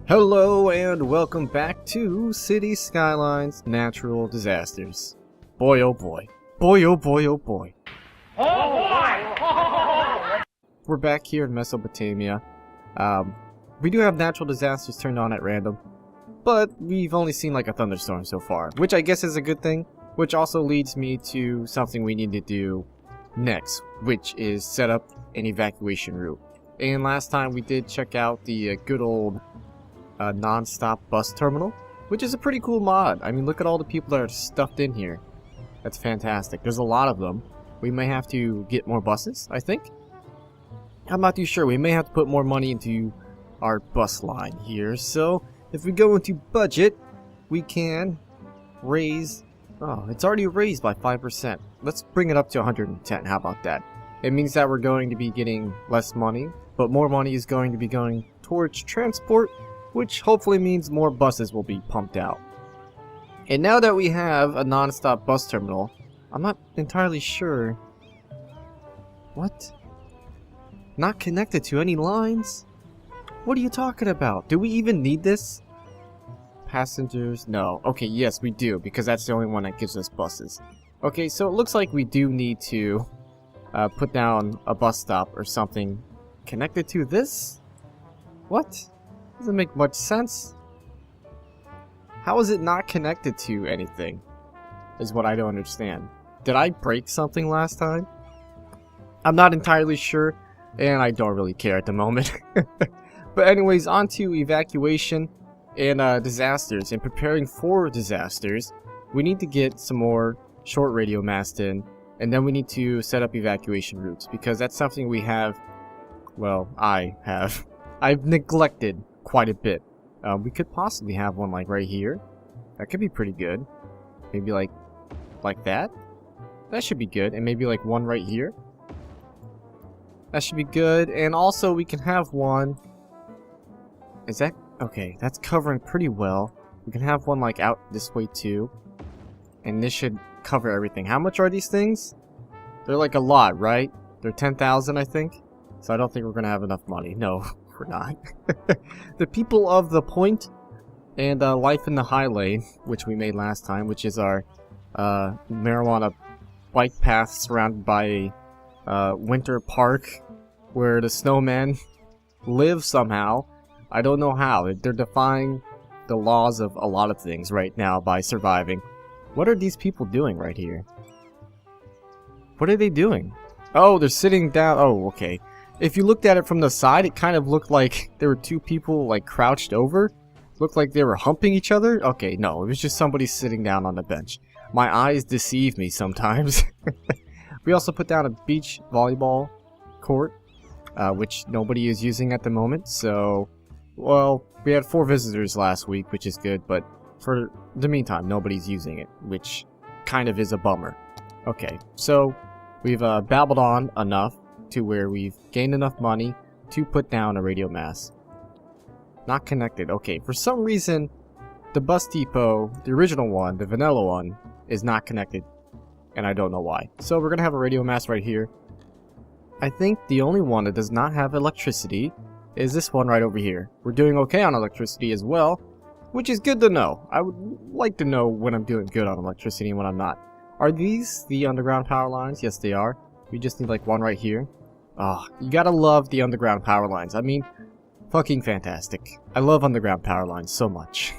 Hello and welcome back to Cities Skylines Natural Disasters. Boy oh boy. Boy oh boy oh boy. We're back here in Mesopotamia. We do have natural disasters turned on at random, but we've only seen like a thunderstorm so far, which I guess is a good thing, which also leads me to something we need to do next, which is set up an evacuation route. And last time we did check out the good old non-stop bus terminal, which is a pretty cool mod. I mean, look at all the people that are stuffed in here. That's fantastic. There's a lot of them. We may have to get more buses, I think. I'm not too sure. We may have to put more money into our bus line here. So if we go into budget, we can raise... Oh, it's already raised by 5%. Let's bring it up to 110. How about that? It means that we're going to be getting less money, but more money is going to be going towards transport, which hopefully means more buses will be pumped out. And now that we have a non-stop bus terminal, I'm not entirely sure... What? Not connected to any lines? What are you talking about? Do we even need this? Passengers? No. Okay, yes we do, because that's the only one that gives us buses. Okay, so it looks like we do need to put down a bus stop or something connected to this? What? Doesn't make much sense. How is it not connected to anything? Is what I don't understand. Did I break something last time? I'm not entirely sure, and I don't really care at the moment. But anyways, on to evacuation and disasters. And preparing for disasters, we need to get some more short radio mast in, and then we need to set up evacuation routes, because that's something we have, well, I've neglected quite a bit. We could possibly have one like right here. That could be pretty good. Maybe like that. That should be good. And maybe like one right here. That should be good. And also we can have one. Is that okay? That's covering pretty well. We can have one like out this way too. And this should cover everything. How much are these things? They're like a lot, right? They're 10,000, I think. So I don't think we're gonna have enough money. No. We're not. The people of the point and life in the high lane, which we made last time, which is our marijuana bike path surrounded by a winter park where the snowmen live somehow. I don't know how. They're defying the laws of a lot of things right now by surviving. What are these people doing right here? What are they doing? Oh, they're sitting down. Oh, okay. If you looked at it from the side, it kind of looked like there were two people like crouched over. Looked like they were humping each other. Okay, no, it was just somebody sitting down on the bench. My eyes deceive me sometimes. We also put down a beach volleyball court, which nobody is using at the moment. So, well, we had 4 visitors last week, which is good, but for the meantime, nobody's using it, which kind of is a bummer. Okay, so we've babbled on enough to where we've gained enough money to put down a radio mast. Not connected. Okay, for some reason, the bus depot, the original one, the vanilla one, is not connected, and I don't know why. So we're gonna have a radio mast right here. I think the only one that does not have electricity is this one right over here. We're doing okay on electricity as well, which is good to know. I would like to know when I'm doing good on electricity and when I'm not. Are these the underground power lines? Yes, they are. We just need like one right here. Oh, you gotta love the underground power lines. I mean, fucking fantastic. I love underground power lines so much.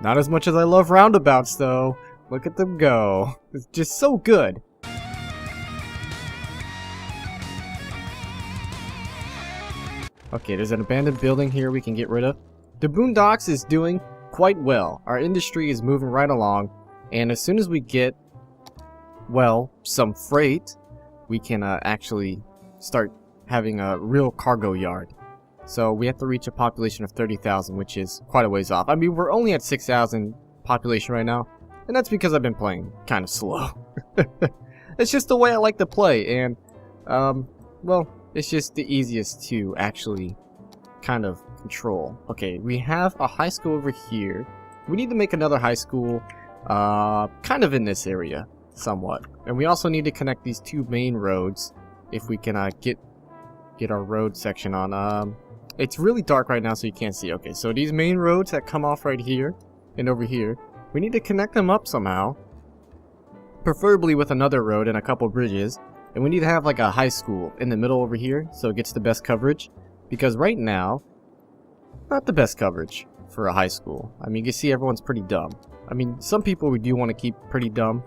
Not as much as I love roundabouts, though. Look at them go. It's just so good. Okay, there's an abandoned building here we can get rid of. The Boondocks is doing quite well. Our industry is moving right along. And as soon as we get, well, some freight, we can actually start having a real cargo yard. So we have to reach a population of 30,000, which is quite a ways off. I mean, we're only at 6,000 population right now, and that's because I've been playing kind of slow. It's just the way I like to play, and, well, it's just the easiest to actually kind of control. Okay, we have a high school over here. We need to make another high school, kind of in this area, somewhat. And we also need to connect these 2 main roads if we can get our road section on. It's really dark right now, so you can't see. Okay, so these main roads that come off right here and over here, we need to connect them up somehow. Preferably with another road and a couple bridges. And we need to have like a high school in the middle over here, so it gets the best coverage. Because right now, not the best coverage for a high school. I mean, you can see everyone's pretty dumb. I mean, some people we do want to keep pretty dumb,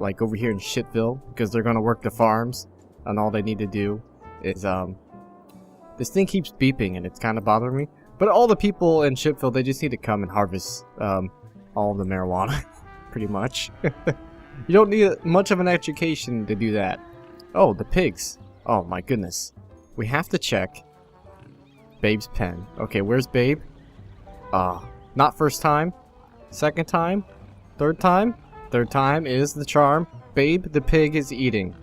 like over here in Shitville, because they're going to work the farms, and all they need to do is, this thing keeps beeping, and it's kind of bothering me. But all the people in Shitville, they just need to come and harvest, all the marijuana, pretty much. You don't need much of an education to do that. Oh, the pigs. Oh my goodness. We have to check Babe's pen. Okay, where's Babe? Not first time. Second time. Third time. Third time is the charm. Babe the pig is eating.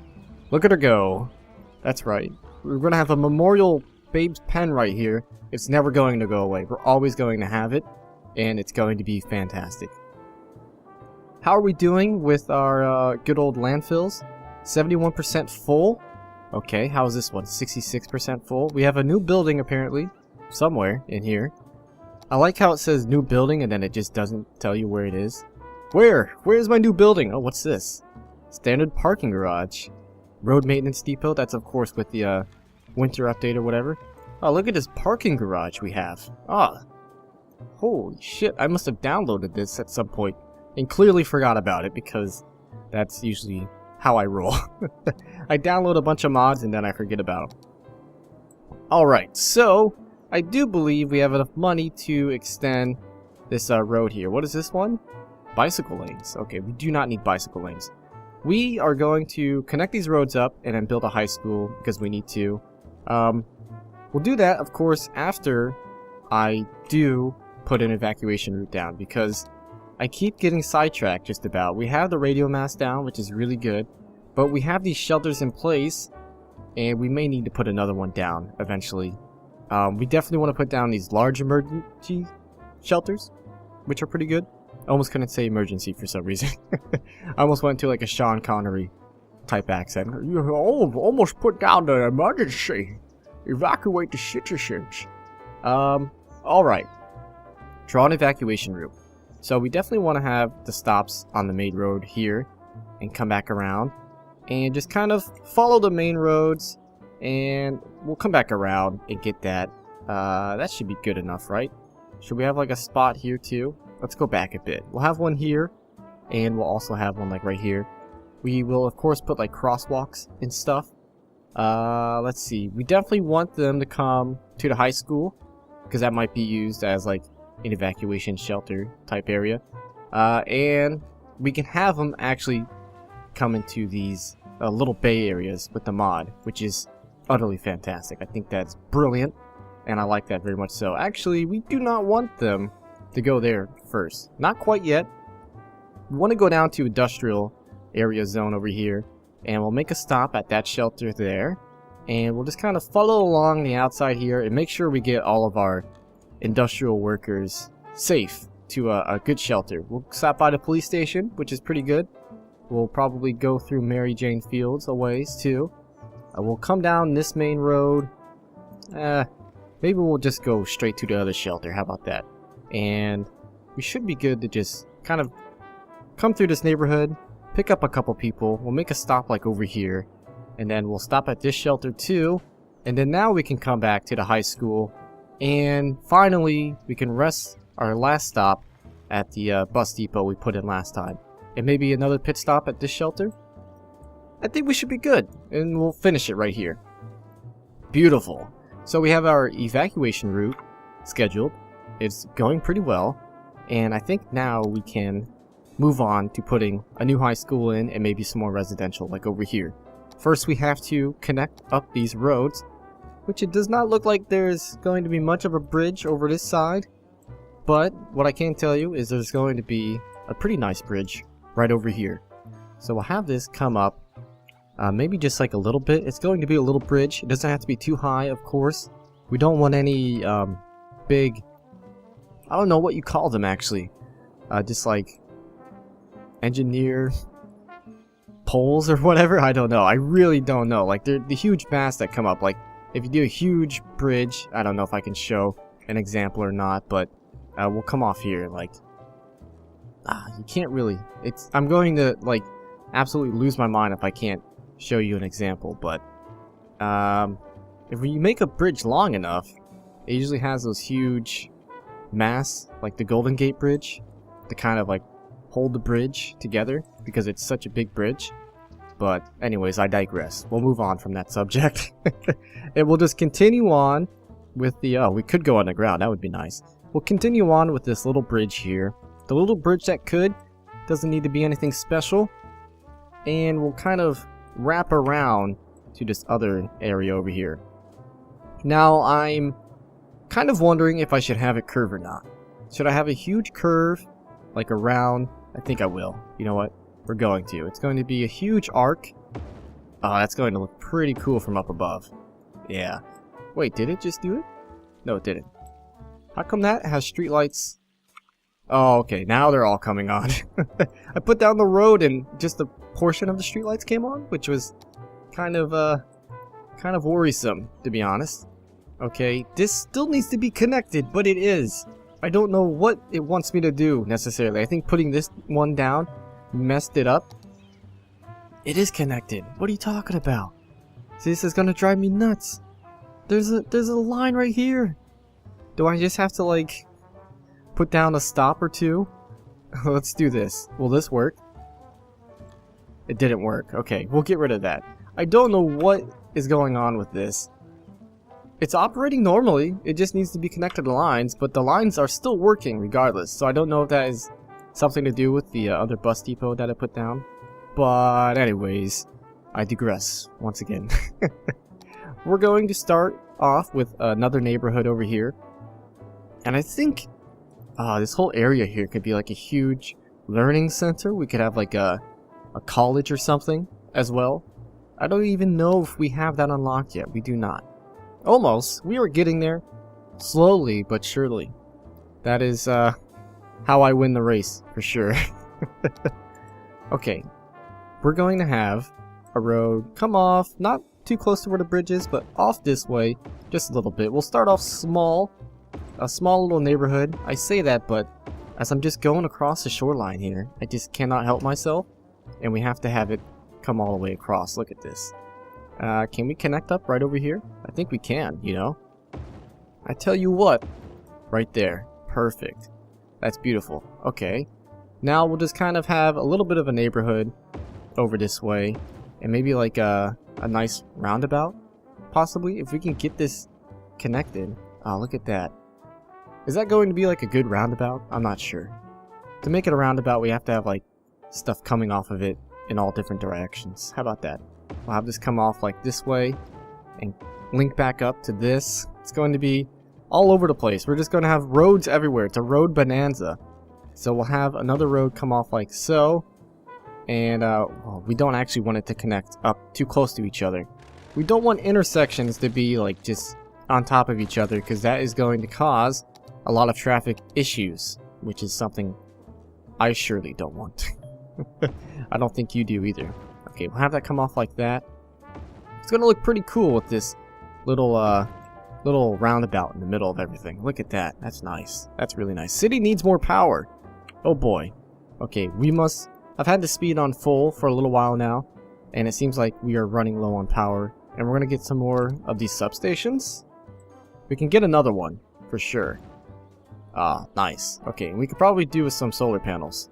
Look at her go. That's right. We're going to have a memorial Babe's pen right here. It's never going to go away. We're always going to have it. And it's going to be fantastic. How are we doing with our good old landfills? 71% full. Okay, how is this one? 66% full. We have a new building apparently. Somewhere in here. I like how it says new building and then it just doesn't tell you where it is. Where? Where's my new building? Oh, what's this? Standard parking garage. Road maintenance depot. That's of course with the winter update or whatever. Oh, look at this parking garage we have. Ah. Holy shit, I must have downloaded this at some point and clearly forgot about it because that's usually how I roll. I download a bunch of mods and then I forget about them. Alright, so I do believe we have enough money to extend this road here. What is this one? Bicycle lanes. Okay, we do not need bicycle lanes. We are going to connect these roads up and then build a high school because we need to. We'll do that, of course, after I do put an evacuation route down because I keep getting sidetracked just about. We have the radio mast down, which is really good, but we have these shelters in place and we may need to put another one down eventually. We definitely want to put down these large emergency shelters, which are pretty good. I almost couldn't say emergency for some reason. I almost went to like a Sean Connery type accent. You almost put down the emergency. Evacuate the citizens. Alright. Draw an evacuation route. So we definitely want to have the stops on the main road here and come back around and just kind of follow the main roads and we'll come back around and get that. That should be good enough, right? Should we have like a spot here too? Let's go back a bit. We'll have one here and we'll also have one like right here. We will of course put like crosswalks and stuff. Let's see. We definitely want them to come to the high school because that might be used as like an evacuation shelter type area. And we can have them actually come into these little bay areas with the mod, which is utterly fantastic. I think that's brilliant and I like that very much so. Actually, we do not want them to go there first. Not quite yet. We want to go down to industrial area zone over here and we'll make a stop at that shelter there and we'll just kind of follow along the outside here and make sure we get all of our industrial workers safe to a good shelter. We'll stop by the police station, which is pretty good. We'll probably go through Mary Jane Fields a ways too. We'll come down this main road. Maybe we'll just go straight to the other shelter. How about that? And we should be good to just kind of come through this neighborhood, pick up a couple people. We'll make a stop like over here, and then we'll stop at this shelter too. And then now we can come back to the high school. And finally, we can rest our last stop at the bus depot we put in last time. And maybe another pit stop at this shelter. I think we should be good. And we'll finish it right here. Beautiful. So we have our evacuation route scheduled. It's going pretty well. And I think now we can move on to putting a new high school in and maybe some more residential like over here. First we have to connect up these roads, which it does not look like there's going to be much of a bridge over this side. But what I can tell you is there's going to be a pretty nice bridge right over here. So we'll have this come up, maybe just like a little bit. It's going to be a little bridge. It doesn't have to be too high, of course. We don't want any big, I don't know what you call them actually, just like engineer poles or whatever. I don't know. I really don't know. Like the huge masts that come up, like if you do a huge bridge, I don't know if I can show an example or not, but we'll come off here, like, you can't really, I'm going to, like, absolutely lose my mind if I can't show you an example, but, if you make a bridge long enough, it usually has those huge masts, like the Golden Gate Bridge, to kind of, like, hold the bridge together, because it's such a big bridge. But anyways, I digress. We'll move on from that subject. And we'll just continue on with the, we could go underground, that would be nice. We'll continue on with this little bridge here. The little bridge that doesn't need to be anything special. And we'll kind of wrap around to this other area over here. Now, I'm kind of wondering if I should have it curve or not. Should I have a huge curve, like around? I think I will. You know what? We're going to. It's going to be a huge arc. Oh, that's going to look pretty cool from up above. Yeah. Wait, did it just do it? No, it didn't. How come that has streetlights? Oh, okay. Now they're all coming on. I put down the road and just a portion of the streetlights came on, which was kind of worrisome, to be honest. Okay, this still needs to be connected, but it is. I don't know what it wants me to do necessarily. I think putting this one down messed it up. It is connected. What are you talking about? See, this is gonna drive me nuts. There's a line right here. Do I just have to, like, put down a stop or two? Let's do this. Will this work? It didn't work. Okay, we'll get rid of that. I don't know what is going on with this. It's operating normally. It just needs to be connected to lines, but the lines are still working regardless. So I don't know if that is something to do with the other bus depot that I put down. But anyways, I digress once again. We're going to start off with another neighborhood over here. And I think this whole area here could be like a huge learning center. We could have like a college or something as well. I don't even know if we have that unlocked yet. We do not. Almost. We are getting there. Slowly but surely. That is how I win the race, for sure. Okay. We're going to have a road come off, not too close to where the bridge is, but off this way, just a little bit. We'll start off small. A small little neighborhood. I say that, but as I'm just going across the shoreline here, I just cannot help myself. And we have to have it come all the way across. Look at this. Can we connect up right over here? I think we can, you know? I tell you what. Right there. Perfect. That's beautiful. Okay. Now we'll just kind of have a little bit of a neighborhood over this way. And maybe like a nice roundabout, possibly, if we can get this connected. Oh, look at that. Is that going to be like a good roundabout? I'm not sure. To make it a roundabout, we have to have like stuff coming off of it in all different directions. How about that? We'll have this come off like this way and link back up to this. It's going to be all over the place. We're just going to have roads everywhere. It's a road bonanza. So we'll have another road come off like so. And well, we don't actually want it to connect up too close to each other. We don't want intersections to be like just on top of each other, because that is going to cause a lot of traffic issues, which is something I surely don't want. I don't think you do either. Okay, we'll have that come off like that. It's gonna look pretty cool with this little roundabout in the middle of everything. Look at that. That's nice. That's really nice. City needs more power. Oh boy. Okay, I've had the speed on full for a little while now, and it seems like we are running low on power. And we're gonna get some more of these substations. We can get another one for sure. Ah, nice. Okay, we could probably do with some solar panels,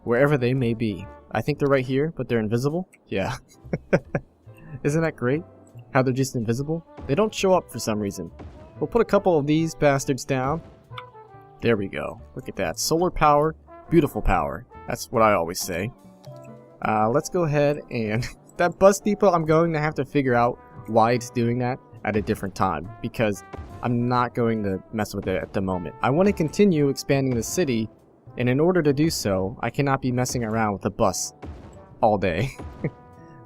wherever they may be. I think they're right here, but they're invisible. Yeah. Isn't that great? How they're just invisible? They don't show up for some reason. We'll put a couple of these bastards down. There we go. Look at that. Solar power. Beautiful power. That's what I always say. Let's go ahead and... that bus depot, I'm going to have to figure out why it's doing that at a different time, because I'm not going to mess with it at the moment. I want to continue expanding the city, and in order to do so, I cannot be messing around with the bus all day.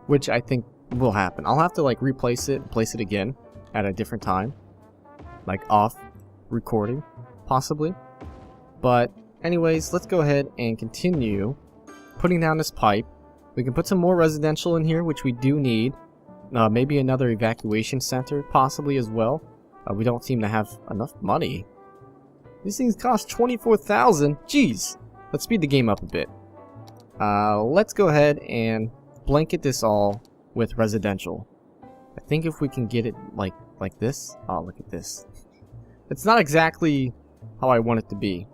Which I think will happen. I'll have to like replace it and place it again at a different time. Like off recording, possibly. But anyways, let's go ahead and continue putting down this pipe. We can put some more residential in here, which we do need. maybe another evacuation center, possibly as well. We don't seem to have enough money. These things cost 24,000. Jeez. Let's speed the game up a bit. Let's go ahead and blanket this all with residential. I think if we can get it like this. Oh, look at this. It's not exactly how I want it to be.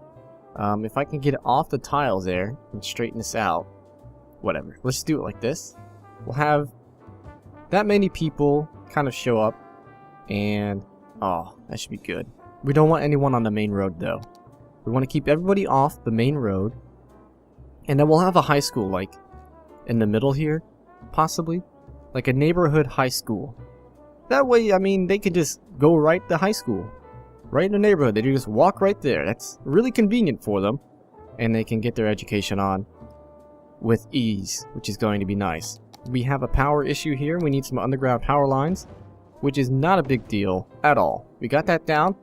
If I can get it off the tiles there and straighten this out, whatever. Let's just do it like this. We'll have that many people kind of show up, and oh, that should be good. We don't want anyone on the main road though. We want to keep everybody off the main road, and then we'll have a high school like in the middle here, possibly, like a neighborhood high school. That way, I mean, they could just go right to high school, right in the neighborhood. They just walk right there. That's really convenient for them, and they can get their education on with ease, which is going to be nice. We have a power issue here. We need some underground power lines, which is not a big deal at all. We got that down.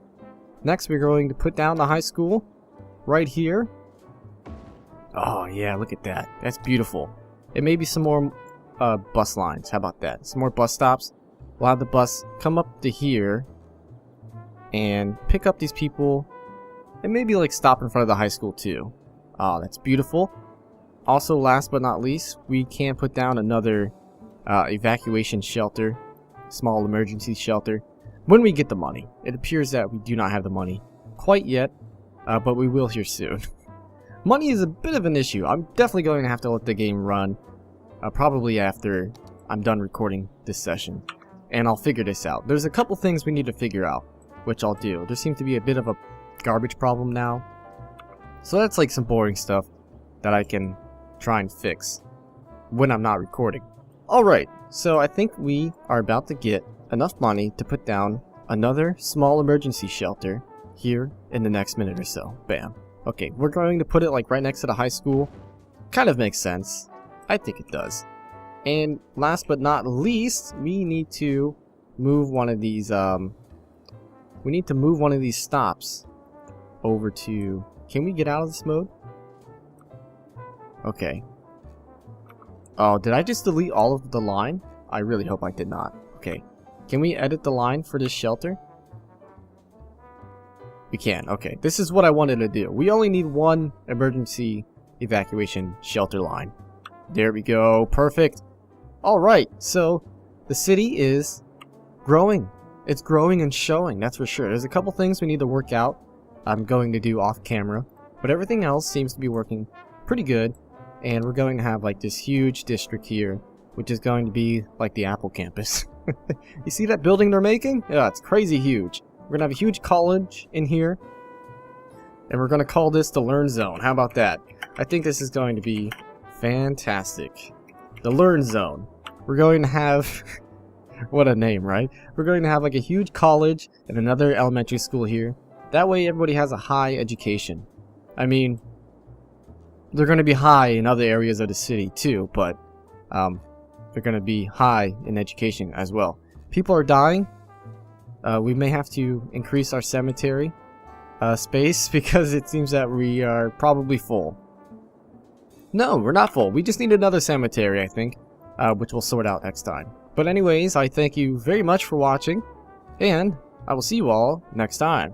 Next, we're going to put down the high school right here. Oh yeah, look at that. That's beautiful. And maybe some more bus lines. How about that? Some more bus stops. We'll have the bus come up to here and pick up these people, and maybe like stop in front of the high school too. Oh, that's beautiful. Also, last but not least, we can put down another evacuation shelter, small emergency shelter, when we get the money. It appears that we do not have the money quite yet, but we will here soon. Money is a bit of an issue. I'm definitely going to have to let the game run, probably after I'm done recording this session, and I'll figure this out. There's a couple things we need to figure out, which I'll do. There seems to be a bit of a garbage problem now, so that's like some boring stuff that I can try and fix when I'm not recording. Alright, so I think we are about to get enough money to put down another small emergency shelter here in the next minute or so. Bam. Okay, we're going to put it like right next to the high school. Kind of makes sense. I think it does. And last but not least, we need to move one of these stops over to... Can we get out of this mode? Okay. Oh, did I just delete all of the line? I really hope I did not. Okay. Can we edit the line for this shelter? We can. Okay. This is what I wanted to do. We only need one emergency evacuation shelter line. There we go. Perfect. Alright. So, the city is growing. It's growing and showing, that's for sure. There's a couple things we need to work out. I'm going to do off camera. But everything else seems to be working pretty good. And we're going to have like this huge district here, which is going to be like the Apple campus. You see that building they're making? Yeah, it's crazy huge. We're going to have a huge college in here. And we're going to call this the Learn Zone. How about that? I think this is going to be fantastic. The Learn Zone. We're going to have... What a name, right? We're going to have like a huge college and another elementary school here. That way everybody has a high education. I mean, they're going to be high in other areas of the city too, but they're going to be high in education as well. People are dying. We may have to increase our cemetery space because it seems that we are probably full. No, we're not full. We just need another cemetery, I think, which we'll sort out next time. But anyways, I thank you very much for watching, and I will see you all next time.